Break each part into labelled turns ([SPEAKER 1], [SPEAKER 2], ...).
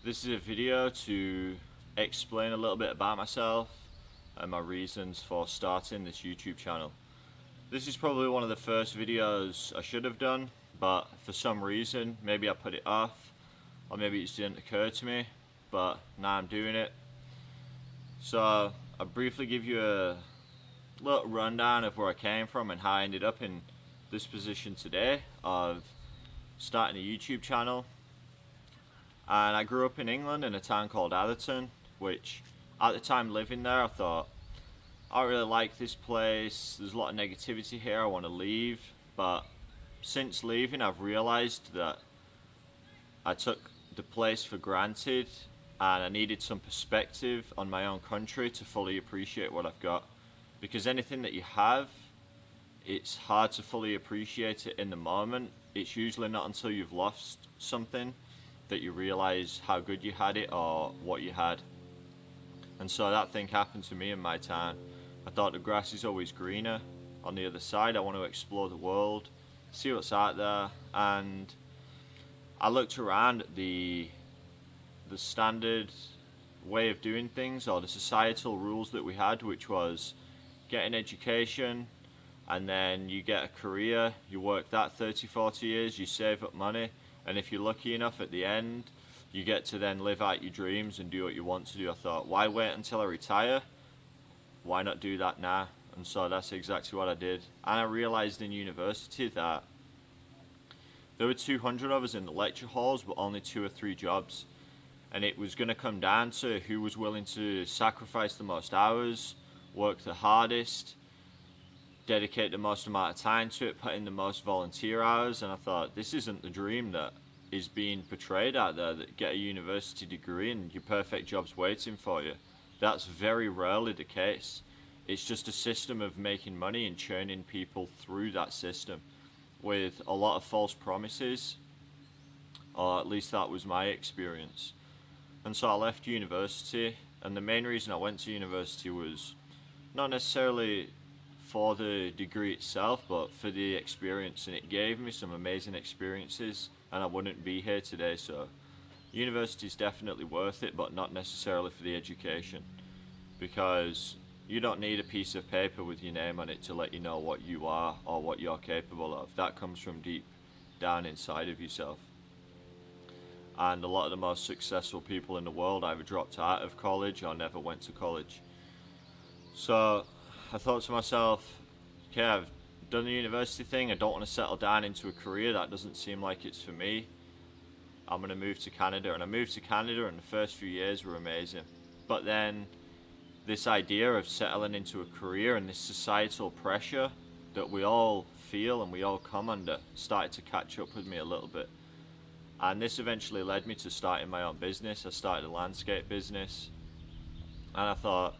[SPEAKER 1] This is a video to explain a little bit about myself and my reasons for starting this YouTube channel. This is probably one of the first videos I should have done, but for some reason, maybe I put it off, or maybe it just didn't occur to me, but now I'm doing it. So I'll briefly give you a little rundown of where I came from and how I ended up in this position today of starting a YouTube channel. And I grew up in England in a town called Atherton, which at the time living there I thought, I don't really like this place, there's a lot of negativity here, I want to leave. But since leaving I've realised that I took the place for granted and I needed some perspective on my own country to fully appreciate what I've got. Because anything that you have, it's hard to fully appreciate it in the moment. It's usually not until you've lost something that you realise how good you had it or what you had. And so that thing happened to me in my town. I thought the grass is always greener on the other side. I want to explore the world, see what's out there. And I looked around at the standard way of doing things, or the societal rules that we had, which was get an education and then you get a career, you work that 30-40 years, you save up money, and if you're lucky enough at the end, you get to then live out your dreams and do what you want to do. I thought, why wait until I retire? Why not do that now? And so that's exactly what I did. And I realised in university that there were 200 of us in the lecture halls, but only 2 or 3 jobs. And it was going to come down to who was willing to sacrifice the most hours, work the hardest, dedicate the most amount of time to it, put in the most volunteer hours. And I thought, this isn't the dream that is being portrayed out there, that get a university degree and your perfect job's waiting for you. That's very rarely the case. It's just a system of making money and churning people through that system with a lot of false promises, or at least that was my experience. And so I left university, and the main reason I went to university was not necessarily for the degree itself, but for the experience, and it gave me some amazing experiences, and I wouldn't be here today. So university is definitely worth it, but not necessarily for the education, because you don't need a piece of paper with your name on it to let you know what you are or what you're capable of. That comes from deep down inside of yourself. And a lot of the most successful people in the world either dropped out of college or never went to college. So I thought to myself, okay, I've done the university thing, I don't want to settle down into a career, that doesn't seem like it's for me. I'm going to move to Canada. And I moved to Canada, and the first few years were amazing. But then this idea of settling into a career and this societal pressure that we all feel and we all come under started to catch up with me a little bit. And this eventually led me to starting my own business. I started a landscape business, and I thought,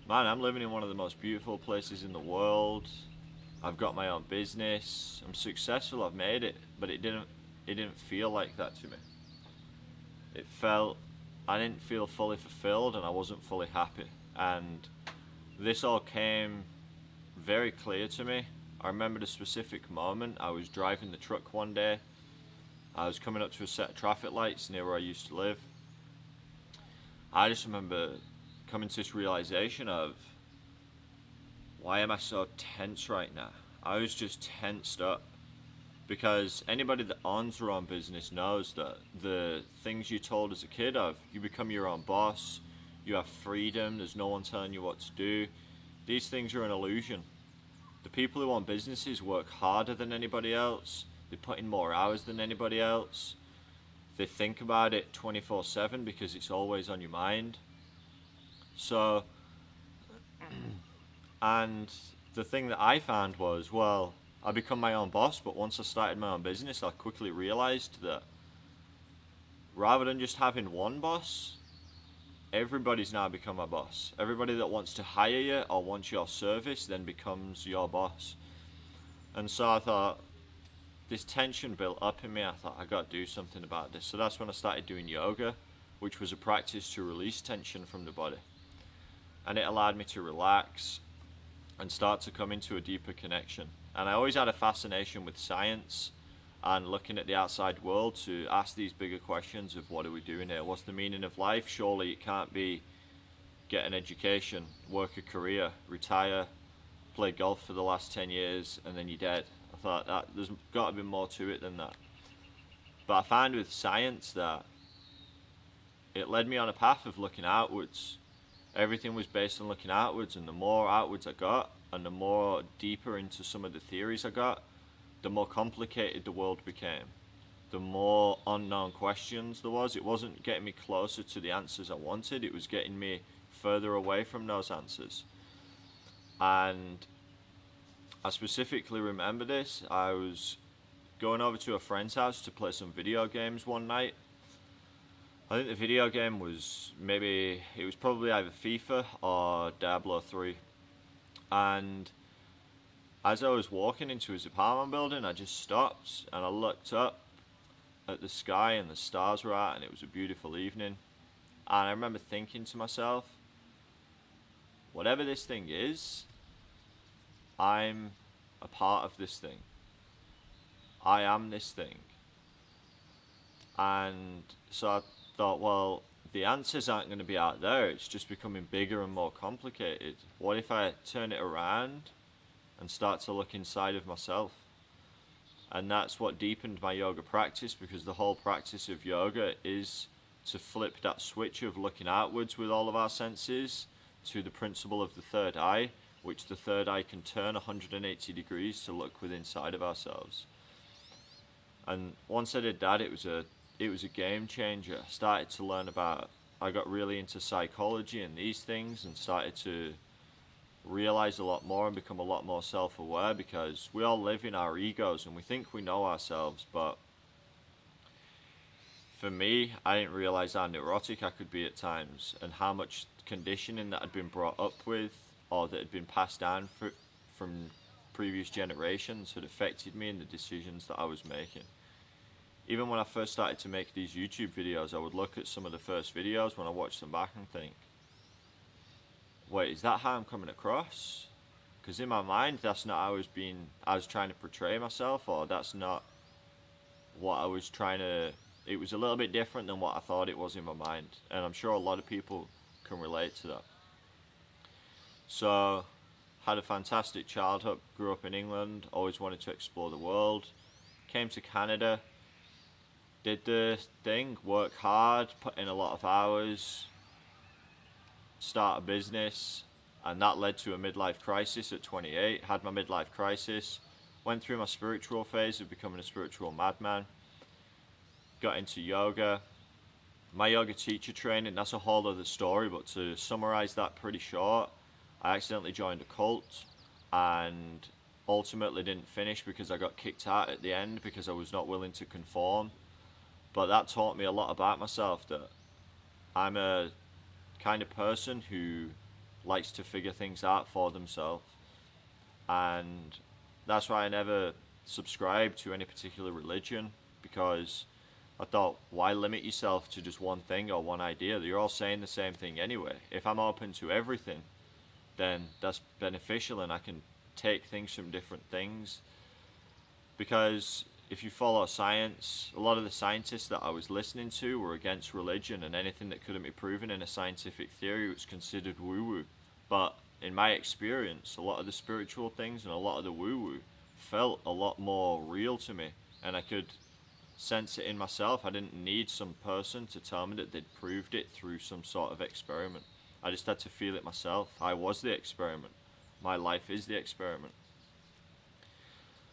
[SPEAKER 1] man, I'm living in one of the most beautiful places in the world. I've got my own business. I'm successful. I've made it. But it didn't feel like that to me. It felt, I didn't feel fully fulfilled, and I wasn't fully happy. And this all came very clear to me. I remember the specific moment. I was driving the truck one day. I was coming up to a set of traffic lights near where I used to live. I just remember coming to this realization of, why am I so tense right now? I was just tensed up, because anybody that owns their own business knows that the things you're told as a kid of, you become your own boss, you have freedom, there's no one telling you what to do. These things are an illusion. The people who own businesses work harder than anybody else, they put in more hours than anybody else, they think about it 24/7 because it's always on your mind. So, and the thing that I found was, well, I become my own boss, but once I started my own business, I quickly realized that rather than just having one boss, everybody's now become a boss. Everybody that wants to hire you or wants your service then becomes your boss. And so I thought, this tension built up in me. I thought, I got to do something about this. So that's when I started doing yoga, which was a practice to release tension from the body. And it allowed me to relax and start to come into a deeper connection. And I always had a fascination with science and looking at the outside world to ask these bigger questions of what are we doing here? What's the meaning of life? Surely it can't be get an education, work a career, retire, play golf for the last 10 years, and then you're dead. I thought that there's got to be more to it than that. But I found with science that it led me on a path of looking outwards. Everything was based on looking outwards, and the more outwards I got, and the more deeper into some of the theories I got, the more complicated the world became. The more unknown questions there was. It wasn't getting me closer to the answers I wanted, it was getting me further away from those answers. And I specifically remember this. I was going over to a friend's house to play some video games one night. I think the video game was probably either FIFA or Diablo 3. And as I was walking into his apartment building, I just stopped and I looked up at the sky and the stars were out, and it was a beautiful evening. And I remember thinking to myself, whatever this thing is, I'm a part of this thing. I am this thing. And so I thought, well, the answers aren't going to be out there, it's just becoming bigger and more complicated. What if I turn it around and start to look inside of myself? And that's what deepened my yoga practice, because the whole practice of yoga is to flip that switch of looking outwards with all of our senses to the principle of the third eye, which the third eye can turn 180 degrees to look within inside of ourselves. And once I did that, it was a game changer. I started to learn I got really into psychology and these things, and started to realize a lot more and become a lot more self-aware, because we all live in our egos and we think we know ourselves. But for me, I didn't realize how neurotic I could be at times, and how much conditioning that had been brought up with, or that had been passed down from previous generations, had affected me in the decisions that I was making. Even when I first started to make these YouTube videos, I would look at some of the first videos when I watched them back and think, wait, is that how I'm coming across? Because in my mind, that's not how I was trying to portray myself, or that's not what I was trying to, it was a little bit different than what I thought it was in my mind. And I'm sure a lot of people can relate to that. So, had a fantastic childhood, grew up in England, always wanted to explore the world, came to Canada, did the thing, work hard, put in a lot of hours, start a business, and that led to a midlife crisis at 28. Had my midlife crisis, went through my spiritual phase of becoming a spiritual madman, got into yoga, my yoga teacher training, that's a whole other story, but to summarize that pretty short, I accidentally joined a cult and ultimately didn't finish because I got kicked out at the end because I was not willing to conform. But that taught me a lot about myself, that I'm a kind of person who likes to figure things out for themselves. And that's why I never subscribed to any particular religion, because I thought, why limit yourself to just one thing or one idea? You're all saying the same thing anyway. If I'm open to everything, then that's beneficial, and I can take things from different things. Because if you follow science, a lot of the scientists that I was listening to were against religion, and anything that couldn't be proven in a scientific theory was considered woo-woo. But in my experience, a lot of the spiritual things and a lot of the woo-woo felt a lot more real to me, and I could sense it in myself. I didn't need some person to tell me that they'd proved it through some sort of experiment. I just had to feel it myself. I was the experiment. My life is the experiment.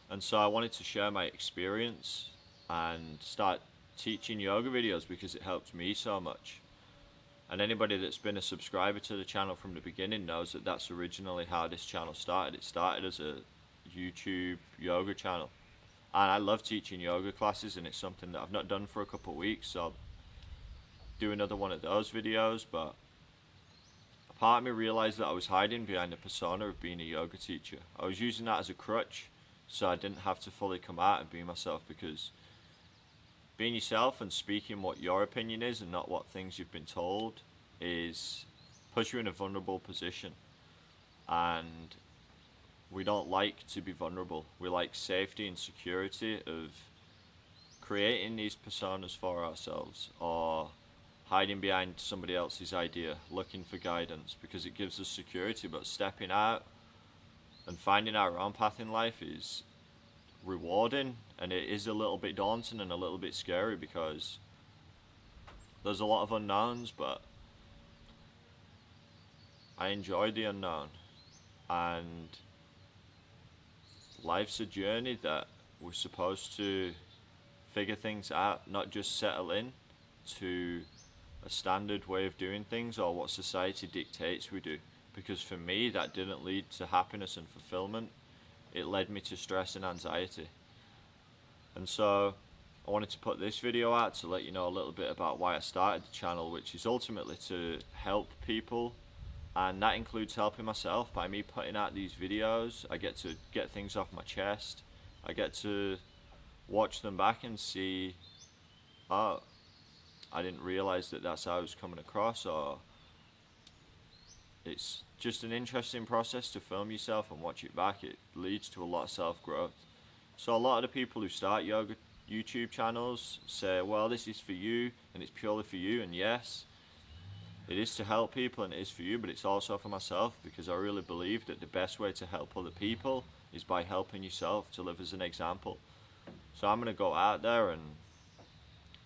[SPEAKER 1] And so I wanted to share my experience and start teaching yoga videos because it helped me so much. And anybody that's been a subscriber to the channel from the beginning knows that that's originally how this channel started. It started as a YouTube yoga channel. And I love teaching yoga classes, and it's something that I've not done for a couple of weeks, so I'll do another one of those videos. But a part of me realized that I was hiding behind the persona of being a yoga teacher. I was using that as a crutch, so I didn't have to fully come out and be myself, because being yourself and speaking what your opinion is and not what things you've been told puts you in a vulnerable position. And we don't like to be vulnerable. We like safety and security of creating these personas for ourselves or hiding behind somebody else's idea, looking for guidance, because it gives us security. But stepping out and finding our own path in life is rewarding, and it is a little bit daunting and a little bit scary because there's a lot of unknowns, but I enjoy the unknown, and life's a journey that we're supposed to figure things out, not just settle in to a standard way of doing things or what society dictates we do. Because for me, that didn't lead to happiness and fulfillment. It led me to stress and anxiety. And so I wanted to put this video out to let you know a little bit about why I started the channel, which is ultimately to help people, and that includes helping myself. By me putting out these videos, I get to get things off my chest. I get to watch them back and see, oh, I didn't realize that that's how I was coming across, or it's just an interesting process to film yourself and watch it back. It leads to a lot of self-growth. So a lot of the people who start yoga YouTube channels say, well, this is for you and it's purely for you, and yes, it is to help people and it is for you, but it's also for myself, because I really believe that the best way to help other people is by helping yourself, to live as an example. So I'm going to go out there and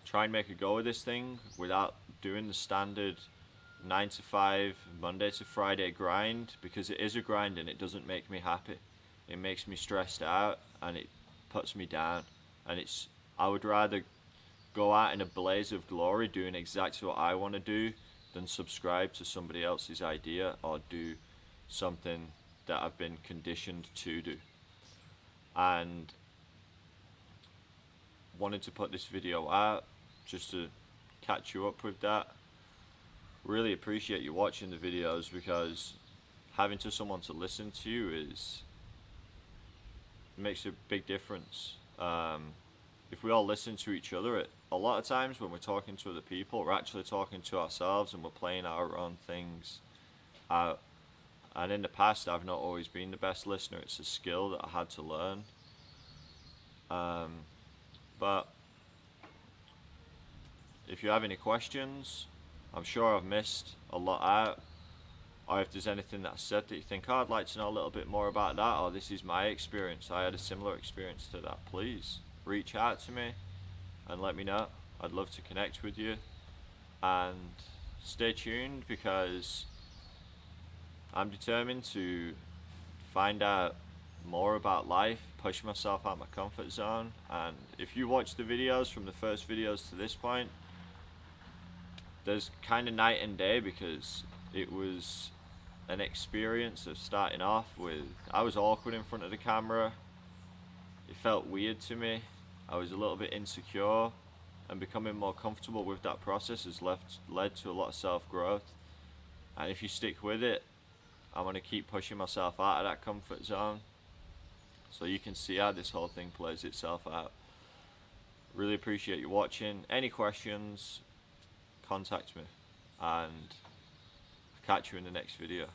[SPEAKER 1] try and make a go of this thing without doing the standard 9 to 5, Monday to Friday grind, because it is a grind and it doesn't make me happy. It makes me stressed out and it puts me down, and I would rather go out in a blaze of glory doing exactly what I want to do than subscribe to somebody else's idea or do something that I've been conditioned to do. And wanted to put this video out just to catch you up with that. Really appreciate you watching the videos, because having someone to listen to you makes a big difference. If we all listen to each other, a lot of times when we're talking to other people, we're actually talking to ourselves and we're playing our own things out. And in the past, I've not always been the best listener. It's a skill that I had to learn. But if you have any questions, I'm sure I've missed a lot out, or if there's anything that I said that you think, oh, I'd like to know a little bit more about that, or this is my experience, I had a similar experience to that, please reach out to me and let me know. I'd love to connect with you, and stay tuned, because I'm determined to find out more about life, push myself out of my comfort zone. And if you watch the videos from the first videos to this point, there's kind of night and day, because it was an experience of starting off with, I was awkward in front of the camera, it felt weird to me, I was a little bit insecure, and becoming more comfortable with that process has led to a lot of self-growth. And if you stick with it, I'm going to keep pushing myself out of that comfort zone, so you can see how this whole thing plays itself out. Really appreciate you watching. Any questions, contact me, and I'll catch you in the next video.